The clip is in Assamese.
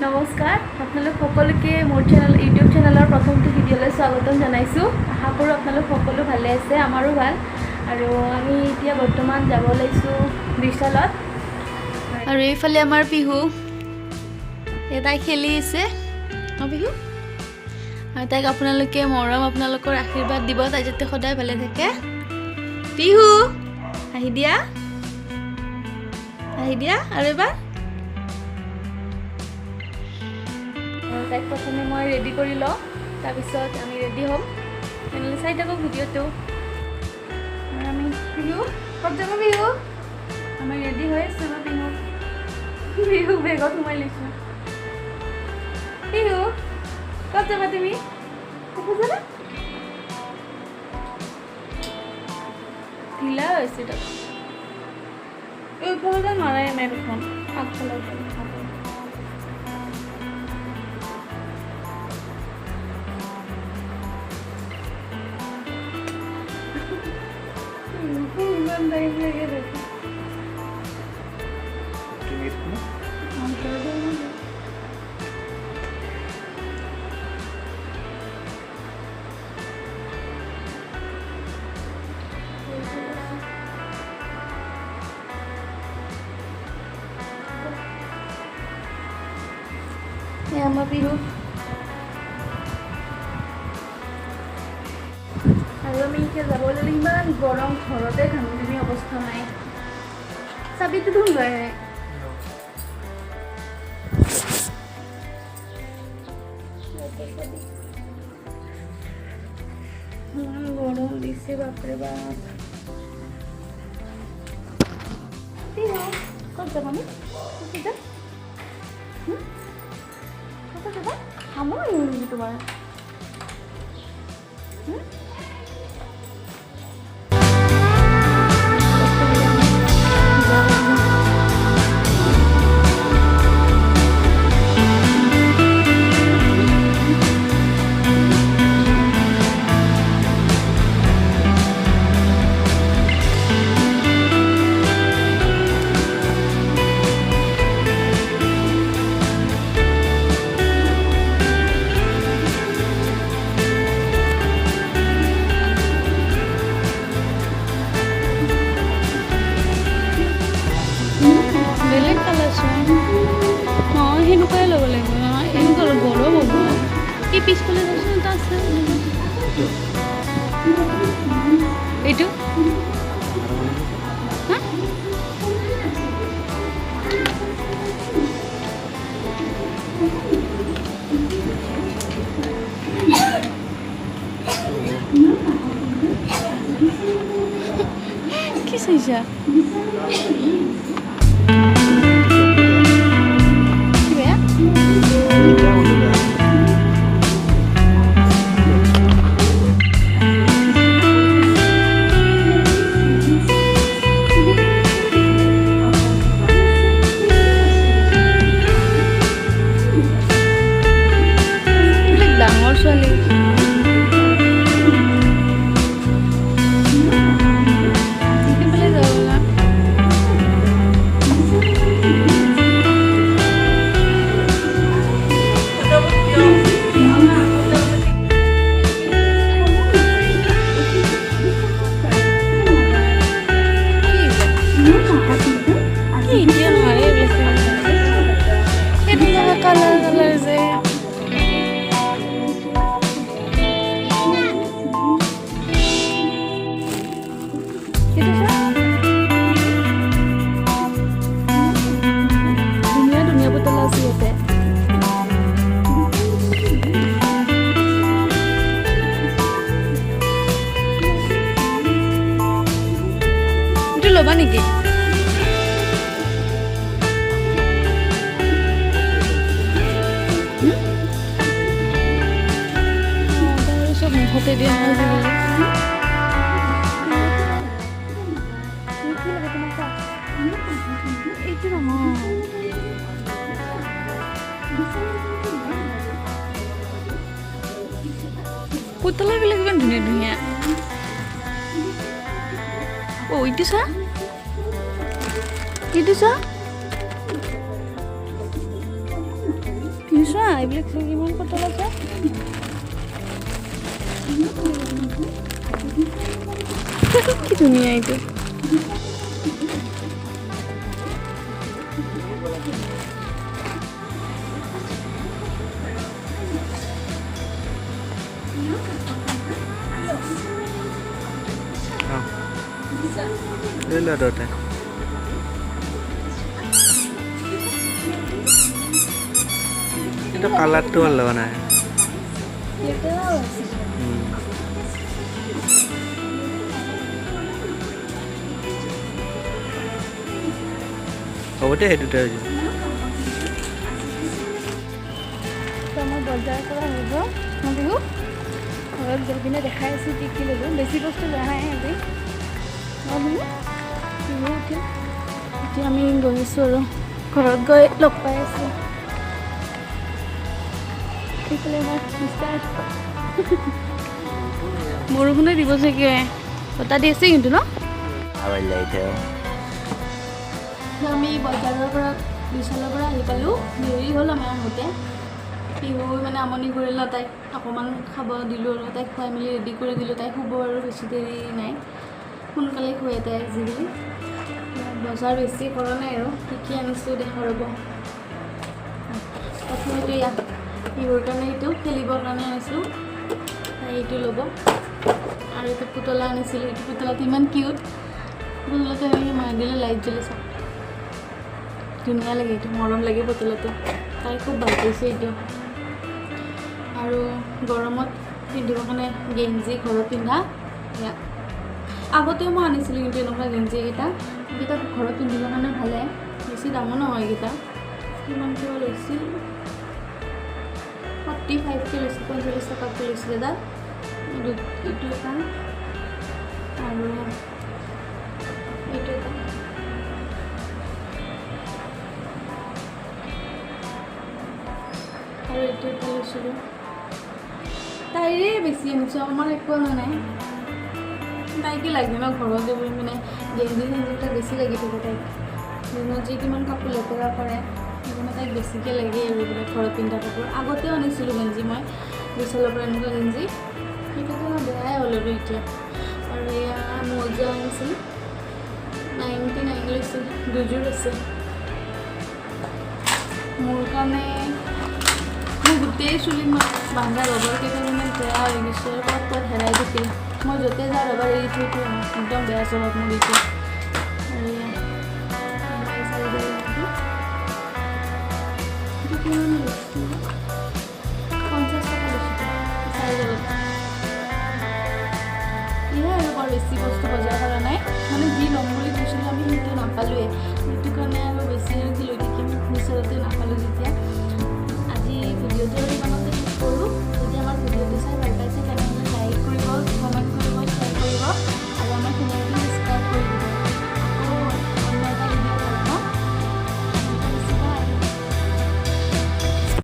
নমস্কাৰ আপোনালোক সকলোকে মোৰ ইউটিউব চেনেলৰ প্ৰথমটো ভিডিঅ'লৈ স্বাগতম জনাইছোঁ। আশা কৰোঁ আপোনালোক সকলো ভালে আছে, আমাৰো ভাল। আৰু আমি এতিয়া বৰ্তমান যাব ওলাইছোঁ বিশালত। আৰু এইফালে আমাৰ পিহু তাই খেলি আছে পিহু, আৰু তাইক আপোনালোকে মৰম আপোনালোকৰ আশীৰ্বাদ দিব, তাই যাতে সদায় ভালে থাকে। পিহু আহি দিয়া আৰু এবাৰ। তাইক প্ৰথমে মই ৰেডি কৰি লওঁ, তাৰপিছত আমি ৰেডি হ'ম। তেনেহ'লে চাই থাকক ভিডিঅ'টো। আমি বিহু ক'ত যাব? বিহু আমি ৰেডি হৈ আছোঁ বা বিহু বেগত সোমাই লৈছোঁ। বিহু ক'ত যাবা তুমি? যাবা ঢিলা হৈছে তাত এইফালে মাৰাই নাই দুখন আগফালে আমাৰ বিহু। আৰু আমি এতিয়া যাব ল'লে ইমান গৰম, ঘৰতে ঘামি অৱস্থা নাই। চাবিটো ধুম লয় ইমান গৰম দিছে, বাপৰে বাপ। ক'ত যাম আমি? খামো নেকি তোমাৰ? বেলেগ কালাৰ চোৱা নহয়, সেনেকুৱাই ল'ব লাগিব। এনেকুৱা গৰম হ'ব। কি পিছফালে যাচোন, এটা আছে এইটো কি চাইছা? ডাঙৰ ছোৱালী কালাৰ যে ধুনীয়া পুতলা আছে ইয়াতে। এইটো ল'বা নেকি? মুখতে দিয়া এইটো নহয়, পুতলাবিলাক ইমান ধুনীয়া। এইটো চা, এইটো চা। পিউচা এইবিলাক কিমান পটল আছে কি ধুনীয়া এইটো Dota. Itu color tuh loh nah. Oh udah itu dah. Sama belajar kalau itu, nanti gua kalau berbina dekai sih tikil itu, basic bosku dekai nanti. Nanti এতিয়া আমি গৈছোঁ আৰু ঘৰত গৈ লগ পাই আছোঁ বৰষুণে দিব চাগে বতাহ দি আছে কিন্তু ন আমি বজাৰৰ পৰা বিশালৰ পৰা আহি পালোঁ দেৰি হ'ল আমাৰ আহোঁতে পিহু মানে আমনি কৰিলে তাইক অকণমান খাব দিলোঁ আৰু তাইক খুৱাই মেলি ৰেডি কৰি দিলোঁ তাইক শুব আৰু বেছি দেৰি নাই সোনকালে শুৱে তাই আজিকালি বজাৰ বেছি কৰা নাই আৰু কি আনিছোঁ দেখা ৰ'ব প্ৰথমতে ইয়াত পিহুৰ কাৰণে এইটো খেলিবৰ কাৰণে আনিছোঁ তাই এইটো ল'ব আৰু এইটো পুতলা আনিছিলোঁ এইটো পুতলাটো ইমান কিউট পুতলাটো এনেকৈ মাৰি দিলে লাইট জ্বলে চাওক ধুনীয়া লাগে এইটো মৰম লাগে পুতলাটো তাই খুব ভাল পাইছে এইটো আৰু গৰমত পিন্ধিবৰ কাৰণে গেঞ্জি ঘৰত পিন্ধা ইয়াত আগতেও মই আনিছিলোঁ কিন্তু এনেকুৱা গেঞ্জি এইকেইটা ঘৰত পিন্ধিবৰ কাৰণে ভালে বেছি দামো নহয় এইকেইটা কিমান কিবা লৈছিল 45কে লৈছিল 45 টকাকৈ লৈছিলে তাত এইটো এটা আৰু এইটো এটা আৰু এইটো এটা লৈছিলোঁ তাইৰে বেছি আনিছোঁ আমাৰ একো অনা নাই তাইকে লাগে ন ঘৰতে বহি মানে গেঞ্জি চেঞ্জিবিলাক বেছি লাগি থাকে তাইক দিনত যি কিমান কাপোৰ লেতেৰা কৰে সেইকাৰণে তাইক বেছিকৈ লাগে আৰু এইবিলাক ঘৰত পিন্ধা কাপোৰ আগতেও আনিছিলোঁ গেঞ্জি মই বিশালৰ পৰা এনেকুৱা গেঞ্জি সেইটোতো বেয়াই হ'ল আৰু এতিয়া আৰু এয়া মোজা আনিছিলোঁ 99 লৈছিল দুযোৰ আছে মোৰ কাৰণে মোৰ গোটেই চুলি বান্ধা ৰবৰ কেইটামান বেয়া হৈ গৈছে আৰু ক'ত হেৰাই থাকিল মই য'তে যাওঁ ৰবাৰ এৰি থৈ থৈ একদম বেয়া স্বভাৱ মোৰ দিছে আৰু কিমান লৈছোঁ 50 টকা লৈছোঁ চাৰিজনত এয়াই আৰু বৰ বেছি বস্তু বজাৰ কৰা নাই মানে যি ল'ম বুলি কৈছিলোঁ আমি সেইটো নাপালোঁৱে সেইটো কাৰণে আৰু বেছি লৈ থাকিম ওচৰতে নাপালোঁ যেতিয়া আজি ভিডিঅ'টো আৰু ইমানতে শেষ কৰোঁ যদি আমাৰ ভিডিঅ'টো চাই ভাল পাইছে তেনেহ'লে লাইক কৰিব কমেণ্ট কৰিব শ্বেয়াৰ কৰিব আৰু আমাৰ